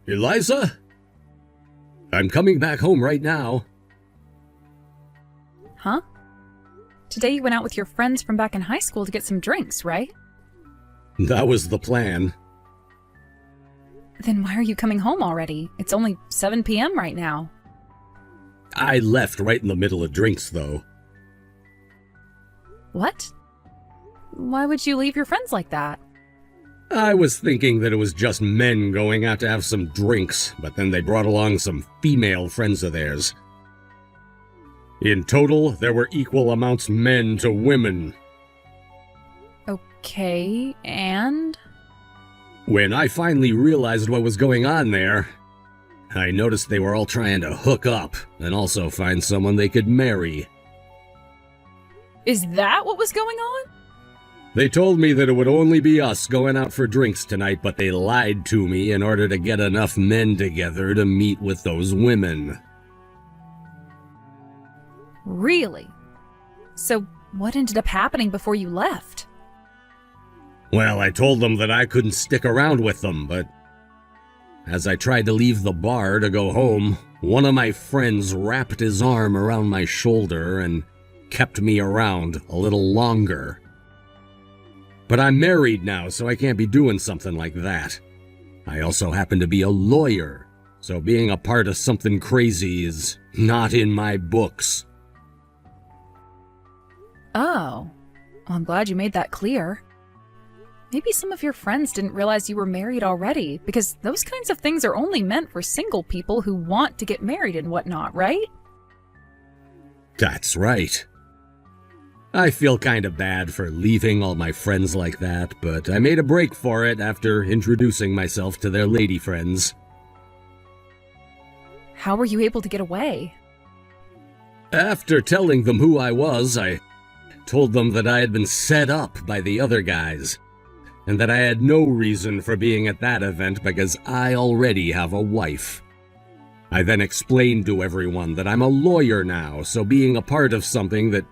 Eliza? I'm coming back home right now. Huh? Today you went out with your friends from back in high school to get some drinks, right? That was the plan. Then why are you coming home already? It's only 7 p.m. right now. I left right in the middle of drinks, though. What? Why would you leave your friends like that? I was thinking that it was just men going out to have some drinks, but then they brought along some female friends of theirs. In total, there were equal amounts men to women. Okay, and? When I finally realized what was going on there, I noticed they were all trying to hook up and also find someone they could marry. Is that what was going on? They told me that it would only be us going out for drinks tonight, but they lied to me in order to get enough men together to meet with those women. Really? So what ended up happening before you left? Well, I told them that I couldn't stick around with them, but as I tried to leave the bar to go home, one of my friends wrapped his arm around my shoulder and kept me around a little longer. But I'm married now, so I can't be doing something like that. I also happen to be a lawyer, so being a part of something crazy is not in my books. Oh, well, I'm glad you made that clear. Maybe some of your friends didn't realize you were married already, because those kinds of things are only meant for single people who want to get married and whatnot, right? That's right. I feel kind of bad for leaving all my friends like that, but I made a break for it after introducing myself to their lady friends. How were you able to get away? After telling them who I was, I told them that I had been set up by the other guys, and that I had no reason for being at that event because I already have a wife. I then explained to everyone that I'm a lawyer now, so being a part of something that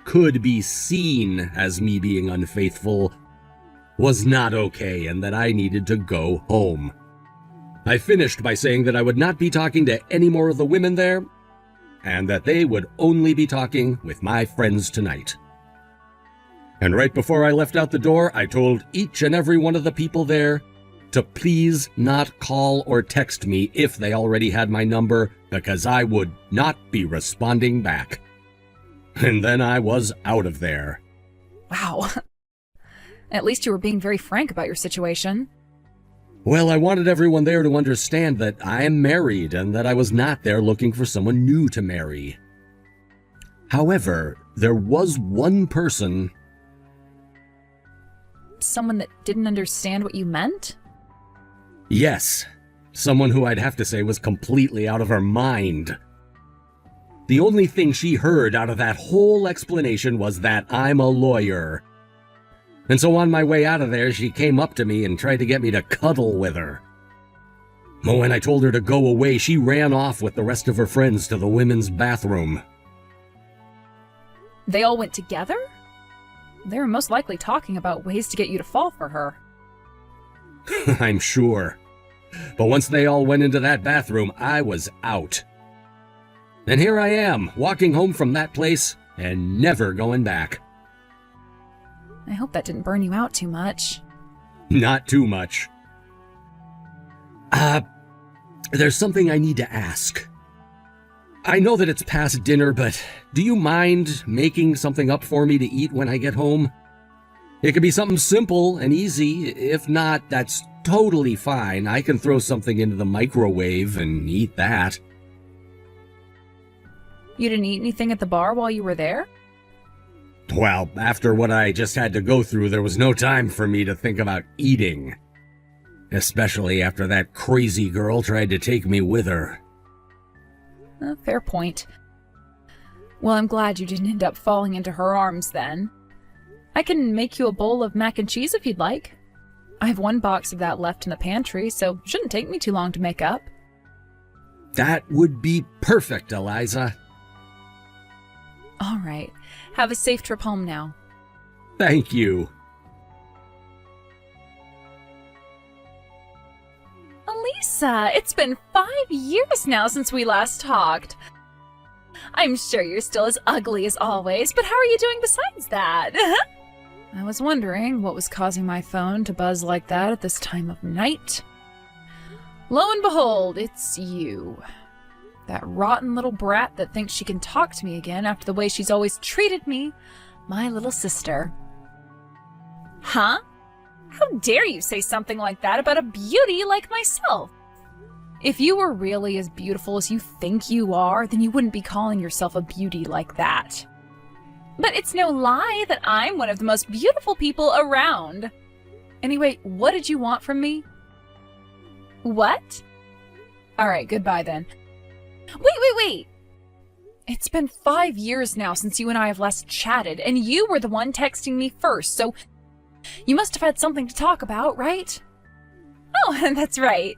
could be seen as me being unfaithful was not okay and that I needed to go home. I finished by saying that I would not be talking to any more of the women there, and that they would only be talking with my friends tonight. And right before I left out the door, I told each and every one of the people there to please not call or text me if they already had my number, because I would not be responding back. And then I was out of there. Wow. At least you were being very frank about your situation. Well, I wanted everyone there to understand that I am married and that I was not there looking for someone new to marry. However, there was one person... Someone that didn't understand what you meant? Yes, someone who I'd have to say was completely out of her mind. The only thing she heard out of that whole explanation was that I'm a lawyer. And so on my way out of there, she came up to me and tried to get me to cuddle with her. But when I told her to go away, she ran off with the rest of her friends to the women's bathroom. They all went together? They were most likely talking about ways to get you to fall for her. I'm sure. But once they all went into that bathroom, I was out. And here I am, walking home from that place and never going back. I hope that didn't burn you out too much. Not too much. There's something I need to ask. I know that it's past dinner, but do you mind making something up for me to eat when I get home? It could be something simple and easy. If not, that's totally fine. I can throw something into the microwave and eat that. You didn't eat anything at the bar while you were there? Well, after what I just had to go through, there was no time for me to think about eating. Especially after that crazy girl tried to take me with her. Fair point. Well, I'm glad you didn't end up falling into her arms then. I can make you a bowl of mac and cheese if you'd like. I have one box of that left in the pantry, so it shouldn't take me too long to make up. That would be perfect, Eliza. All right. Have a safe trip home now. Thank you. Lisa, it's been 5 years now since we last talked. I'm sure you're still as ugly as always, but how are you doing besides that? I was wondering what was causing my phone to buzz like that at this time of night. Lo and behold, it's you. That rotten little brat that thinks she can talk to me again after the way she's always treated me, my little sister. Huh? How dare you say something like that about a beauty like myself? If you were really as beautiful as you think you are, then you wouldn't be calling yourself a beauty like that. But it's no lie that I'm one of the most beautiful people around. Anyway, what did you want from me? What? Alright, goodbye then. Wait! It's been 5 years now since you and I have last chatted, and you were the one texting me first, so you must have had something to talk about, right? Oh, that's right.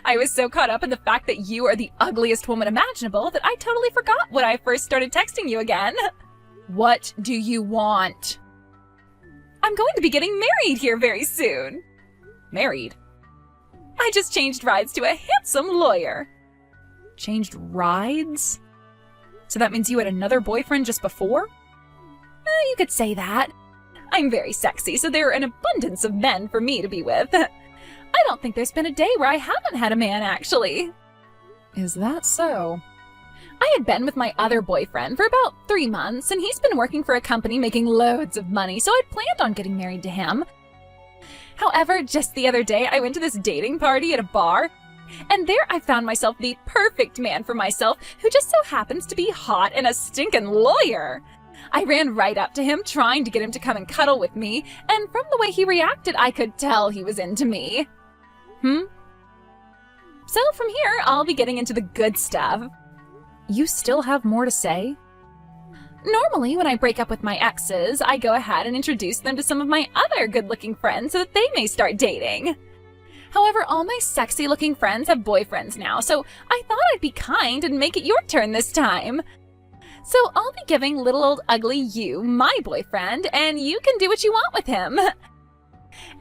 I was so caught up in the fact that you are the ugliest woman imaginable that I totally forgot when I first started texting you again. What do you want? I'm going to be getting married here very soon. Married? I just changed rides to a handsome lawyer. Changed rides? So that means you had another boyfriend just before? You could say that. I'm very sexy, so there are an abundance of men for me to be with. I don't think there's been a day where I haven't had a man, actually. Is that so? I had been with my other boyfriend for about 3 months, and he's been working for a company making loads of money, so I'd planned on getting married to him. However, just the other day, I went to this dating party at a bar, and there I found myself the perfect man for myself, who just so happens to be hot and a stinking lawyer. I ran right up to him, trying to get him to come and cuddle with me, and from the way he reacted, I could tell he was into me. So from here, I'll be getting into the good stuff. You still have more to say? Normally, when I break up with my exes, I go ahead and introduce them to some of my other good-looking friends so that they may start dating. However, all my sexy-looking friends have boyfriends now, so I thought I'd be kind and make it your turn this time. So I'll be giving little old ugly you my boyfriend, and you can do what you want with him.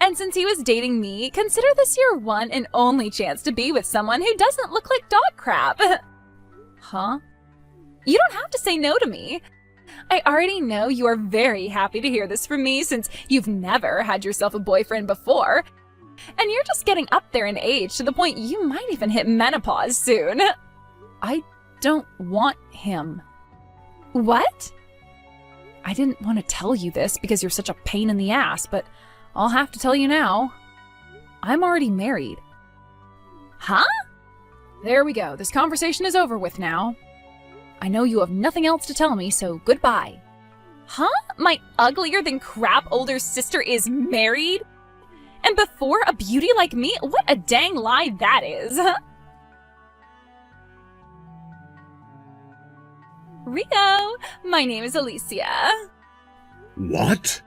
And since he was dating me, consider this your one and only chance to be with someone who doesn't look like dog crap. Huh? You don't have to say no to me. I already know you are very happy to hear this from me since you've never had yourself a boyfriend before. And you're just getting up there in age to the point you might even hit menopause soon. I don't want him. What? I didn't want to tell you this because you're such a pain in the ass, but I'll have to tell you now. I'm already married. Huh? There we go. This conversation is over with now. I know you have nothing else to tell me, so goodbye. Huh? My uglier than crap older sister is married? And before a beauty like me? What a dang lie that is. Rio, my name is Alicia. What?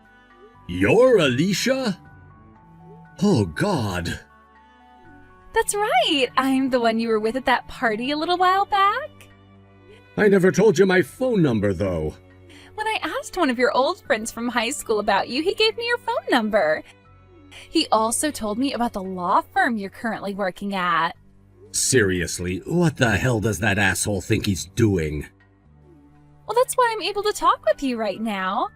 You're Alicia? Oh, God. That's right. I'm the one you were with at that party a little while back. I never told you my phone number, though. When I asked one of your old friends from high school about you, he gave me your phone number. He also told me about the law firm you're currently working at. Seriously, what the hell does that asshole think he's doing? Well, that's why I'm able to talk with you right now.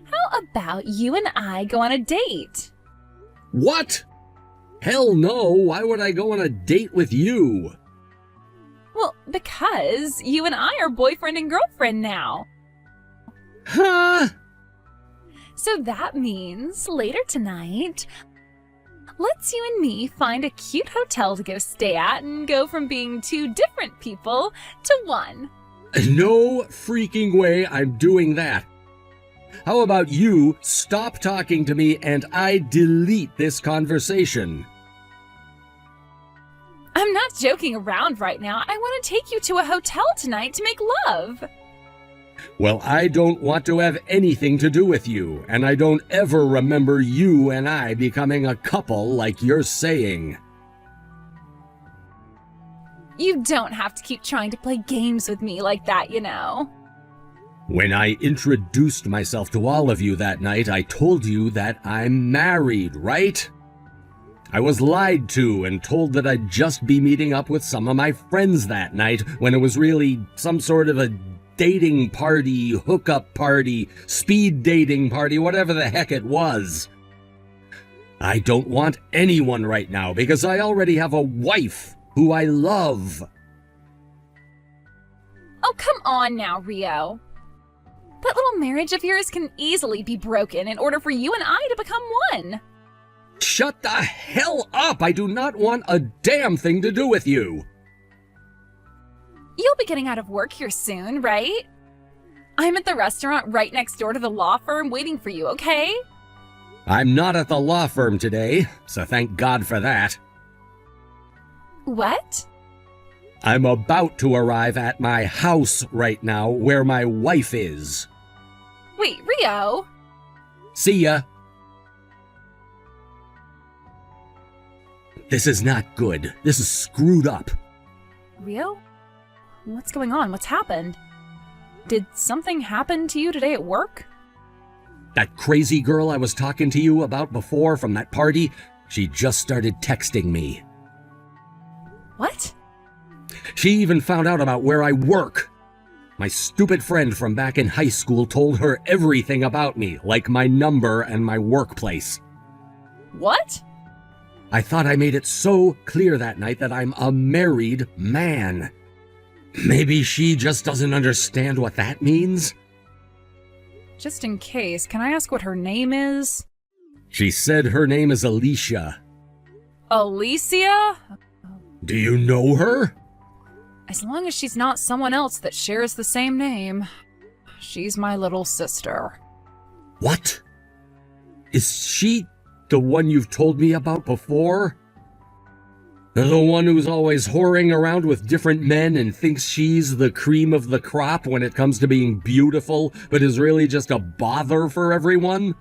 How about you and I go on a date? What? Hell no, why would I go on a date with you? Well, because you and I are boyfriend and girlfriend now. Huh? So that means later tonight, let's you and me find a cute hotel to go stay at and go from being two different people to one. No freaking way I'm doing that. How about you stop talking to me and I delete this conversation? I'm not joking around right now. I want to take you to a hotel tonight to make love. Well, I don't want to have anything to do with you, and I don't ever remember you and I becoming a couple like you're saying. You don't have to keep trying to play games with me like that, you know. When I introduced myself to all of you that night, I told you that I'm married, right? I was lied to and told that I'd just be meeting up with some of my friends that night when it was really some sort of a dating party, hookup party, speed dating party, whatever the heck it was. I don't want anyone right now because I already have a wife who I love. Oh, come on now, Rio. That little marriage of yours can easily be broken in order for you and I to become one. Shut the hell up! I do not want a damn thing to do with you! You'll be getting out of work here soon, right? I'm at the restaurant right next door to the law firm waiting for you, okay? I'm not at the law firm today, so thank God for that. What? I'm about to arrive at my house right now where my wife is. Wait, Rio? See ya. This is not good. This is screwed up. Rio? What's going on? What's happened? Did something happen to you today at work? That crazy girl I was talking to you about before from that party, she just started texting me. What? She even found out about where I work. My stupid friend from back in high school told her everything about me, like my number and my workplace. What? I thought I made it so clear that night that I'm a married man. Maybe she just doesn't understand what that means? Just in case, can I ask what her name is? She said her name is Alicia. Alicia? Do you know her? As long as she's not someone else that shares the same name. She's my little sister. What? Is she the one you've told me about before? The one who's always whoring around with different men and thinks she's the cream of the crop when it comes to being beautiful, but is really just a bother for everyone?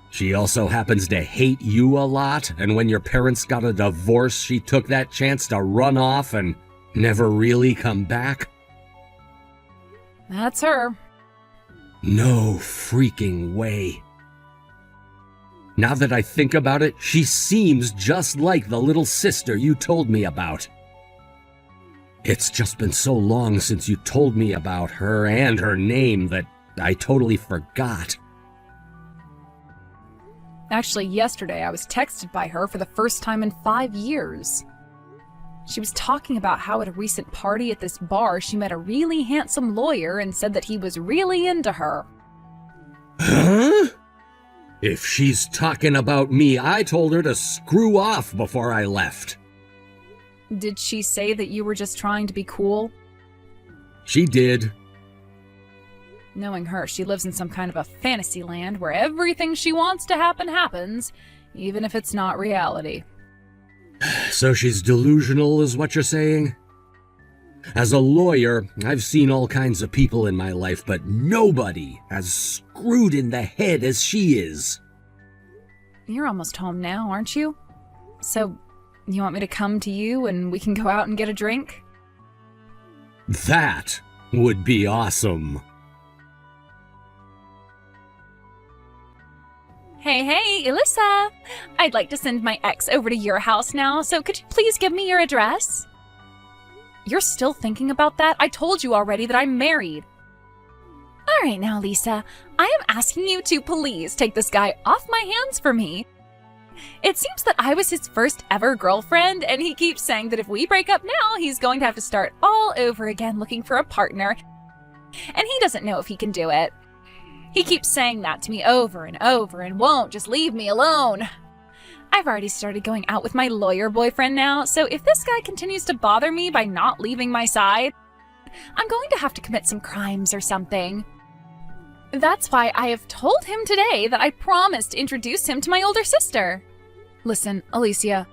She also happens to hate you a lot, and when your parents got a divorce, she took that chance to run off and never really come back? That's her. No freaking way. Now that I think about it, she seems just like the little sister you told me about. It's just been so long since you told me about her and her name that I totally forgot. Actually, yesterday I was texted by her for the first time in 5 years. She was talking about how at a recent party at this bar she met a really handsome lawyer and said that he was really into her. Huh? If she's talking about me, I told her to screw off before I left. Did she say that you were just trying to be cool? She did. Knowing her, she lives in some kind of a fantasy land where everything she wants to happen happens, even if it's not reality. So she's delusional, is what you're saying? As a lawyer, I've seen all kinds of people in my life, but nobody as screwed in the head as she is. You're almost home now, aren't you? So, you want me to come to you and we can go out and get a drink? That would be awesome. Hey, Alyssa! I'd like to send my ex over to your house now, so could you please give me your address? You're still thinking about that? I told you already that I'm married. All right now, Lisa. I am asking you to please take this guy off my hands for me. It seems that I was his first ever girlfriend, and he keeps saying that if we break up now, he's going to have to start all over again looking for a partner. And he doesn't know if he can do it. He keeps saying that to me over and over and won't just leave me alone. I've already started going out with my lawyer boyfriend now, so if this guy continues to bother me by not leaving my side, I'm going to have to commit some crimes or something. That's why I have told him today that I promised to introduce him to my older sister. Listen, Alicia,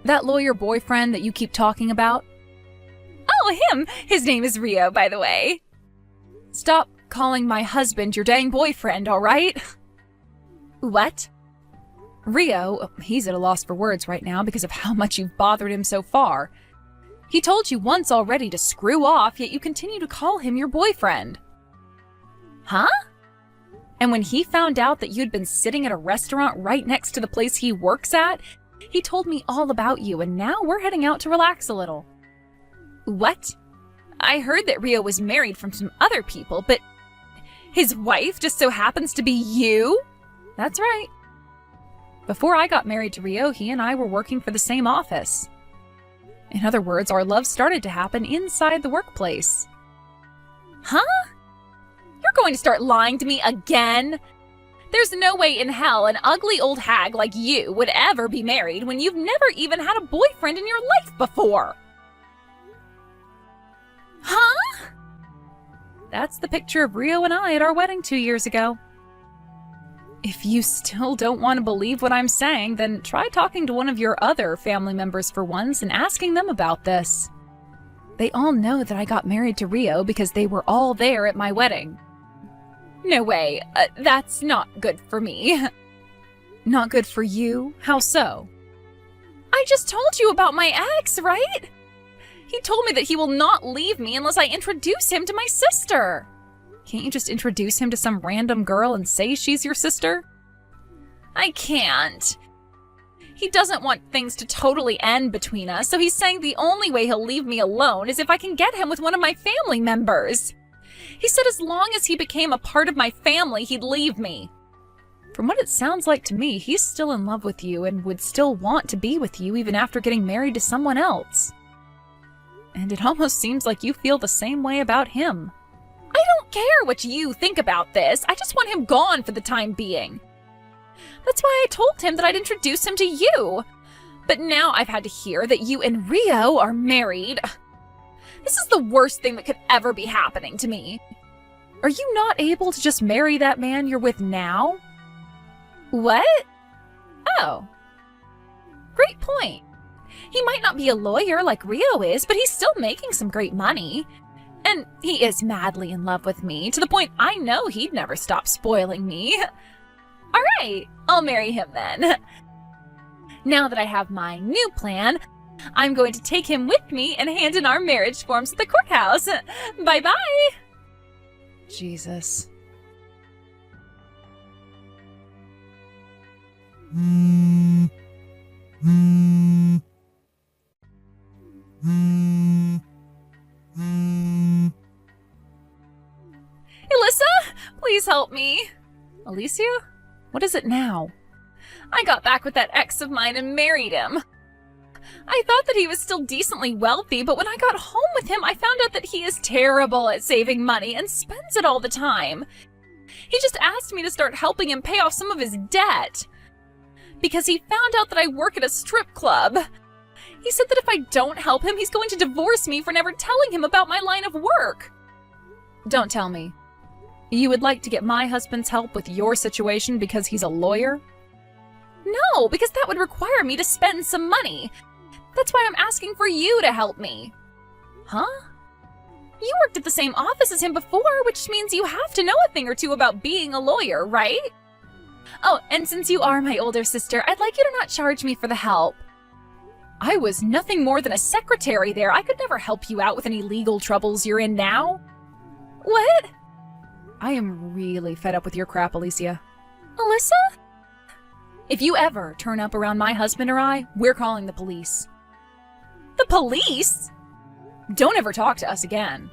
that lawyer boyfriend that you keep talking about? Oh, him! His name is Rio, by the way. Stop calling my husband your dang boyfriend, all right? What? Rio, he's at a loss for words right now because of how much you've bothered him so far. He told you once already to screw off, yet you continue to call him your boyfriend. Huh? And when he found out that you'd been sitting at a restaurant right next to the place he works at, he told me all about you, and now we're heading out to relax a little. What? I heard that Rio was married from some other people, but his wife just so happens to be you? That's right. Before I got married to Rio, he and I were working for the same office. In other words, our love started to happen inside the workplace. Huh? You're going to start lying to me again? There's no way in hell an ugly old hag like you would ever be married when you've never even had a boyfriend in your life before. Huh? That's the picture of Rio and I at our wedding 2 years ago. If you still don't want to believe what I'm saying, then try talking to one of your other family members for once and asking them about this. They all know that I got married to Rio because they were all there at my wedding. No way. That's not good for me. Not good for you? How so? I just told you about my ex, right? He told me that he will not leave me unless I introduce him to my sister. Can't you just introduce him to some random girl and say she's your sister? I can't. He doesn't want things to totally end between us, so he's saying the only way he'll leave me alone is if I can get him with one of my family members. He said as long as he became a part of my family, he'd leave me. From what it sounds like to me, he's still in love with you and would still want to be with you even after getting married to someone else. And it almost seems like you feel the same way about him. I don't care what you think about this. I just want him gone for the time being. That's why I told him that I'd introduce him to you. But now I've had to hear that you and Rio are married. This is the worst thing that could ever be happening to me. Are you not able to just marry that man you're with now? What? Oh. Great point. He might not be a lawyer like Rio is, but he's still making some great money. And he is madly in love with me, to the point I know he'd never stop spoiling me. All right, I'll marry him then. Now that I have my new plan, I'm going to take him with me and hand in our marriage forms at the courthouse. Bye-bye. Jesus. Alyssa, please help me. Alicia? What is it now? I got back with that ex of mine and married him. I thought that he was still decently wealthy, but when I got home with him, I found out that he is terrible at saving money and spends it all the time. He just asked me to start helping him pay off some of his debt. Because he found out that I work at a strip club. He said that if I don't help him, he's going to divorce me for never telling him about my line of work. Don't tell me. You would like to get my husband's help with your situation because he's a lawyer? No, because that would require me to spend some money. That's why I'm asking for you to help me. Huh? You worked at the same office as him before, which means you have to know a thing or two about being a lawyer, right? Oh, and since you are my older sister, I'd like you to not charge me for the help. I was nothing more than a secretary there. I could never help you out with any legal troubles you're in now. What? I am really fed up with your crap, Alicia. Alyssa? If you ever turn up around my husband or I, we're calling the police. The police? Don't ever talk to us again.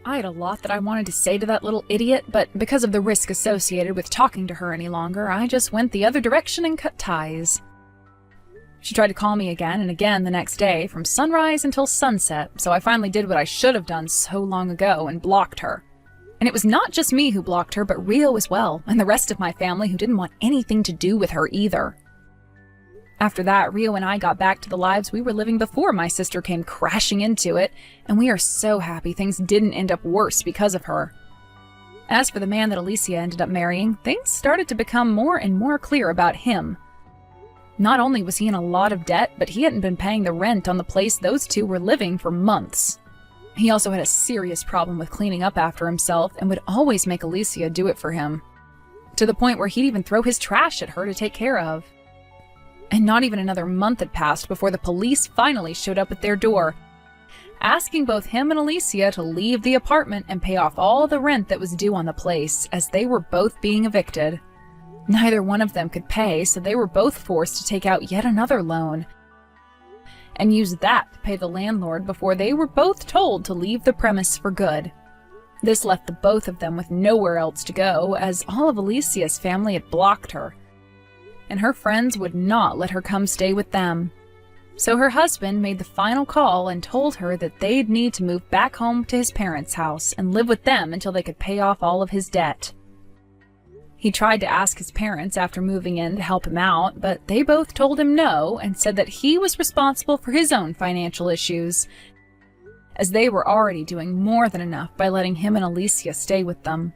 I had a lot that I wanted to say to that little idiot, but because of the risk associated with talking to her any longer, I just went the other direction and cut ties. She tried to call me again and again the next day, from sunrise until sunset, so I finally did what I should have done so long ago and blocked her. And it was not just me who blocked her, but Rio as well, and the rest of my family who didn't want anything to do with her either. After that, Rio and I got back to the lives we were living before my sister came crashing into it, and we are so happy things didn't end up worse because of her. As for the man that Alicia ended up marrying, things started to become more and more clear about him. Not only was he in a lot of debt, but he hadn't been paying the rent on the place those two were living for months. He also had a serious problem with cleaning up after himself and would always make Alicia do it for him, to the point where he'd even throw his trash at her to take care of. And not even another month had passed before the police finally showed up at their door. asking both him and Alicia to leave the apartment and pay off all the rent that was due on the place, as they were both being evicted. Neither one of them could pay, so they were both forced to take out yet another loan and use that to pay the landlord before they were both told to leave the premise for good. This left the both of them with nowhere else to go, as all of Alicia's family had blocked her, and her friends would not let her come stay with them. So her husband made the final call and told her that they'd need to move back home to his parents' house and live with them until they could pay off all of his debt. He tried to ask his parents after moving in to help him out, but they both told him no and said that he was responsible for his own financial issues, as they were already doing more than enough by letting him and Alicia stay with them.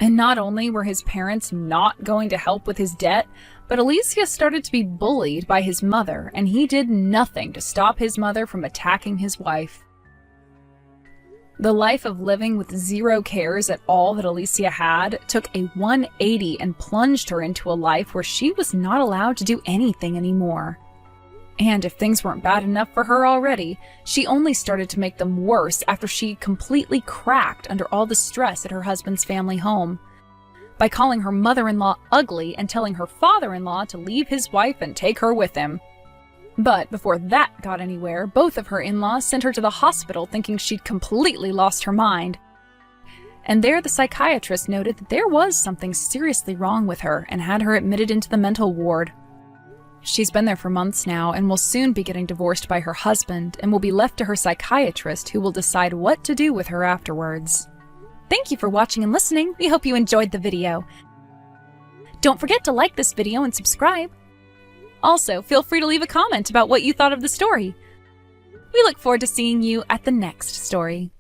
And not only were his parents not going to help with his debt, but Alicia started to be bullied by his mother, and he did nothing to stop his mother from attacking his wife. The life of living with zero cares at all that Alicia had took a 180 and plunged her into a life where she was not allowed to do anything anymore. And if things weren't bad enough for her already, she only started to make them worse after she completely cracked under all the stress at her husband's family home, by calling her mother-in-law ugly and telling her father-in-law to leave his wife and take her with him. But before that got anywhere, both of her in-laws sent her to the hospital thinking she'd completely lost her mind. And there the psychiatrist noted that there was something seriously wrong with her and had her admitted into the mental ward. She's been there for months now and will soon be getting divorced by her husband and will be left to her psychiatrist, who will decide what to do with her afterwards. Thank you for watching and listening. We hope you enjoyed the video. Don't forget to like this video and subscribe. Also, feel free to leave a comment about what you thought of the story. We look forward to seeing you at the next story.